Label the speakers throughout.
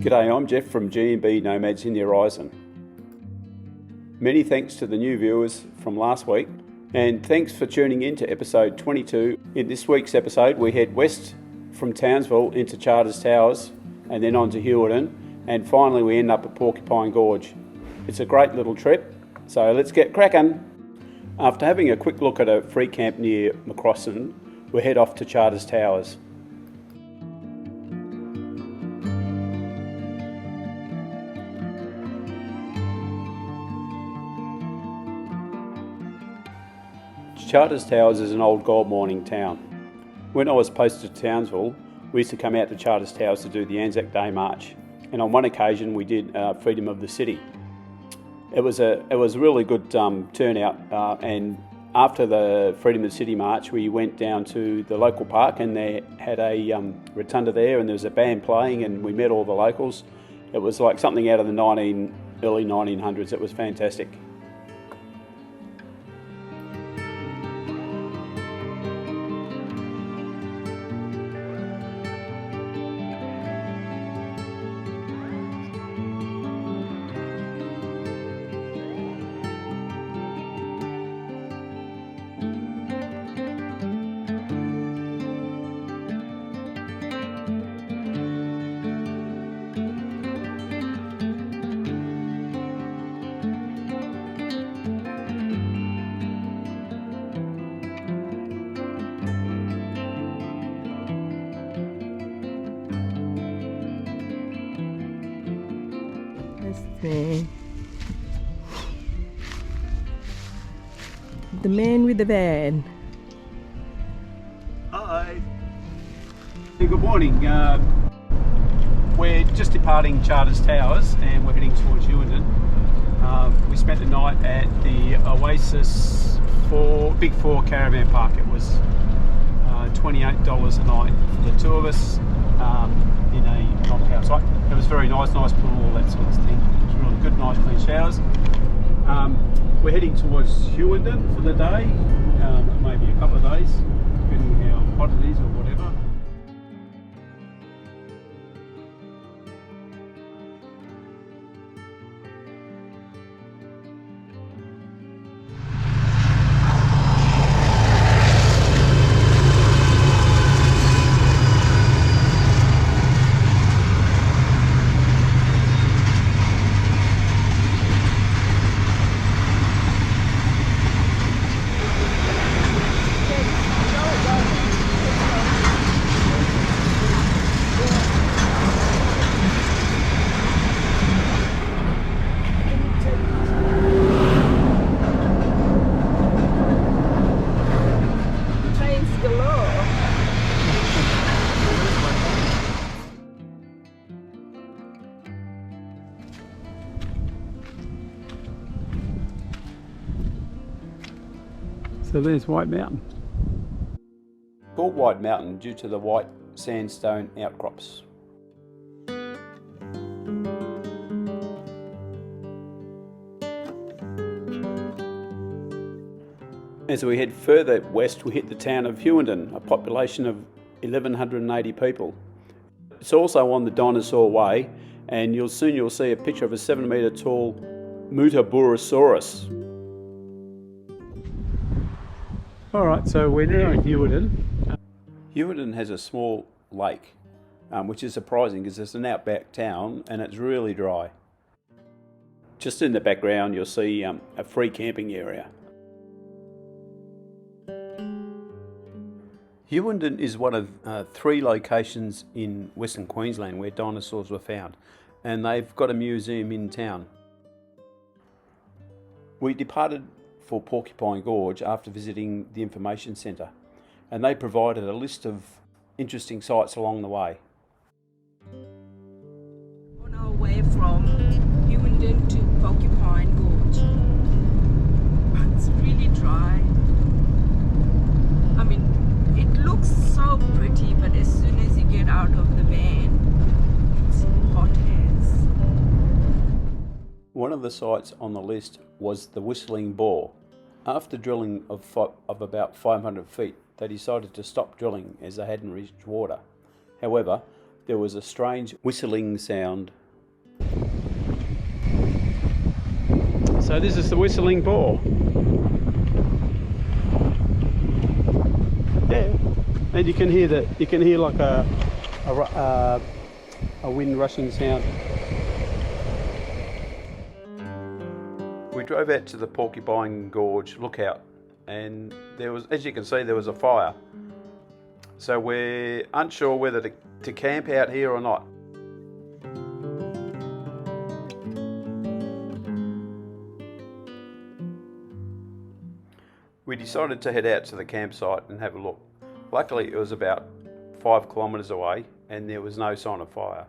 Speaker 1: G'day, I'm Jeff from G&B Nomads in the Horizon. Many thanks to the new viewers from last week, and thanks for tuning in to episode 22. In this week's episode, we head west from Townsville into Charters Towers and then on to Hughenden, and finally we end up at Porcupine Gorge. It's a great little trip, so let's get cracking. After having a quick look at a free camp near Macrossan, we head off to Charters Towers. Charters Towers is an old gold mining town. When I was posted to Townsville, we used to come out to Charters Towers to do the Anzac Day March, and on one occasion we did Freedom of the City. It was a really good turnout, and after the Freedom of the City March we went down to the local park, and they had a rotunda there, and there was a band playing, and we met all the locals. It was like something out of the early 1900s. It was fantastic.
Speaker 2: The man with the van.
Speaker 1: Hi. Hey, good morning. We're just departing Charters Towers and we're heading towards Hughenden. We spent the night at the Oasis Big Four Caravan Park. It was $28 a night for the two of us in a knockout site. It was very nice pool, all that sort of thing. It was really good, nice clean showers. We're heading towards Hughenden for the day, maybe a couple of days, depending how hot it is or whatever. So there's White Mountain. Called White Mountain due to the white sandstone outcrops. As we head further west, we hit the town of Hughenden, a population of 1,180 people. It's also on the Dinosaur Way, and you'll see a picture of a 7-metre tall Motorhome. Alright, so we're now in Hughenden. Hughenden has a small lake, which is surprising because it's an outback town and it's really dry. Just in the background you'll see a free camping area. Hughenden is one of 3 locations in Western Queensland where dinosaurs were found, and they've got a museum in town. We departed for Porcupine Gorge after visiting the information centre, and they provided a list of interesting sites along the way.
Speaker 2: On our way from Hughenden to Porcupine Gorge. It's really dry. I mean, it looks so pretty, but as soon as you get out of the van, it's hot as.
Speaker 1: One of the sites on the list was the Whistling Boar. After drilling of about 500 feet, they decided to stop drilling as they hadn't reached water. However, there was a strange whistling sound. So this is the whistling boar. Yeah, and you can hear that. You can hear like a wind rushing sound. We drove out to the Porcupine Gorge lookout, and there was, as you can see, there was a fire. So we're unsure whether to camp out here or not. We decided to head out to the campsite and have a look. Luckily it was about 5 kilometres away and there was no sign of fire.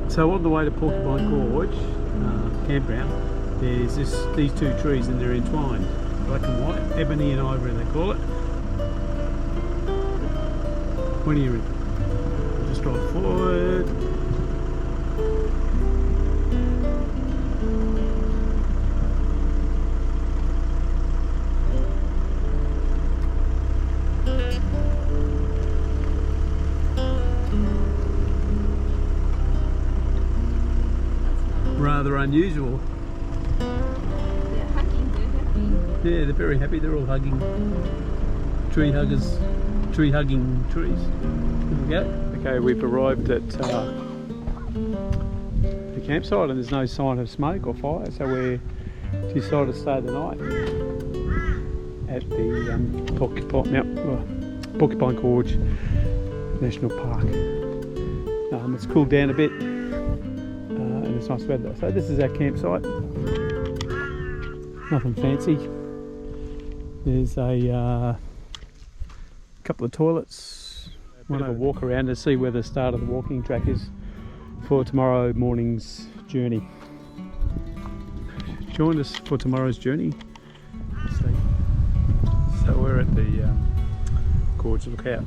Speaker 1: So on the way to Porcupine Gorge campground, there's these two trees and they're entwined, black and white, ebony and ivory they call it. When are you in? Just drive forward. Rather unusual.
Speaker 2: They're hugging, they're happy.
Speaker 1: Yeah, they're very happy. They're all hugging. Tree huggers, tree hugging trees. There we go. Okay, we've arrived at the campsite and there's no sign of smoke or fire, so we decided to stay the night at the Porcupine Gorge National Park. It's cooled down a bit. And it's nice weather. So this is our campsite. Nothing fancy. There's a couple of toilets. Want to have a walk around to see where the start of the walking track is for tomorrow morning's journey. Join us for tomorrow's journey. So we're at the Gorge Lookout,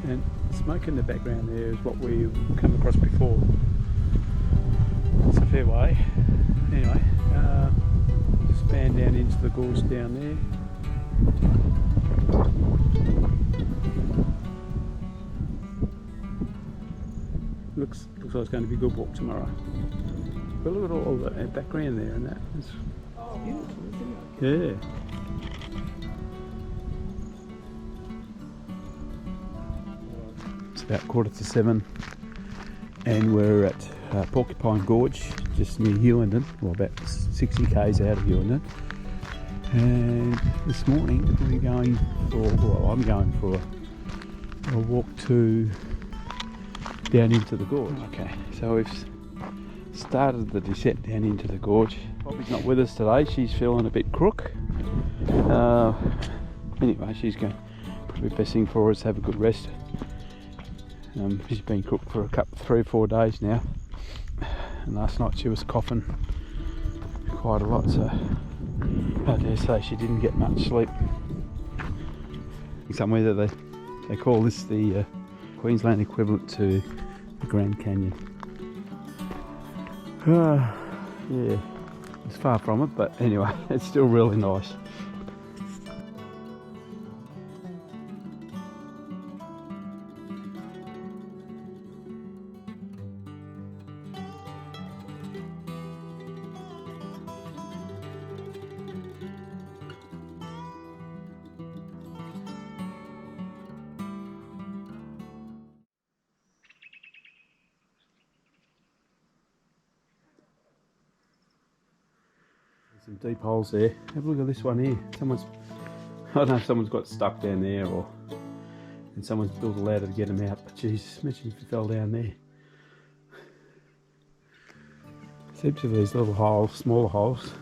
Speaker 1: and smoke in the background there is what we've come across before. It's a fair way. Anyway, span down into the gorge down there. Looks like it's going to be a good walk tomorrow. But look at all that background there and that. It's beautiful, isn't it? Yeah. It's about 7:15 and we're at Porcupine Gorge, just near Hughenden, well about 60 k's out of Hughenden. And this morning we're going for, well I'm going for a walk down into the gorge. Okay, so we've started the descent down into the gorge. Bobby's not with us today, she's feeling a bit crook. Anyway, she's going, probably best thing for us to have a good rest. She's been crook for 3 or 4 days now. And last night she was coughing quite a lot, so I dare say she didn't get much sleep. Somewhere that they call this the Queensland equivalent to the Grand Canyon. Yeah, it's far from it, but anyway, it's still really nice. Some deep holes there. Have a look at this one here. I don't know if someone's got stuck down there and someone's built a ladder to get them out, but Jesus, imagine if you fell down there. Heaps of these little holes, smaller holes.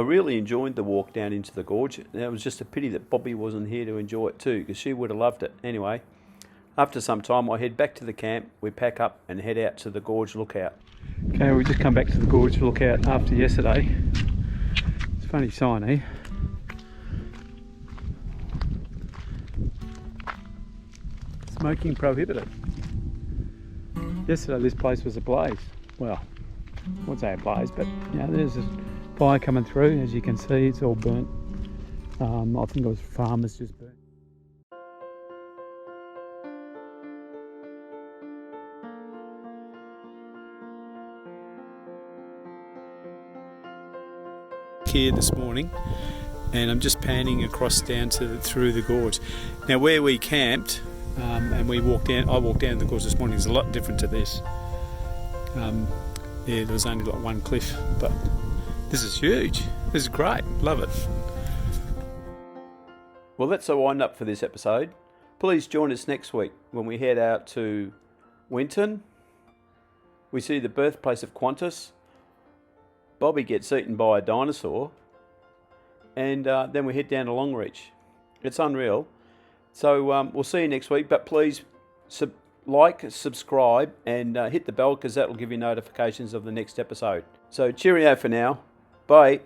Speaker 1: I really enjoyed the walk down into the gorge. It was just a pity that Bobby wasn't here to enjoy it too, because she would have loved it. Anyway, after some time I head back to the camp, we pack up and head out to the gorge lookout. Okay, we just come back to the gorge lookout after yesterday. It's a funny sign, eh? Smoking prohibited. Yesterday this place was ablaze. Well, I wouldn't say ablaze, but you know, there's a fire coming through. As you can see, it's all burnt. I think it was farmers just burnt. Here this morning, and I'm just panning across down through the gorge. Now, where we camped and we walked down, I walked down the gorge this morning, is a lot different to this. Yeah, there was only like one cliff, but this is huge. This is great. Love it. Well, that's a wind up for this episode. Please join us next week when we head out to Winton. We see the birthplace of Qantas. Bobby gets eaten by a dinosaur. And then we head down to Longreach. It's unreal. So we'll see you next week. But please subscribe, and hit the bell, because that will give you notifications of the next episode. So cheerio for now. Bye.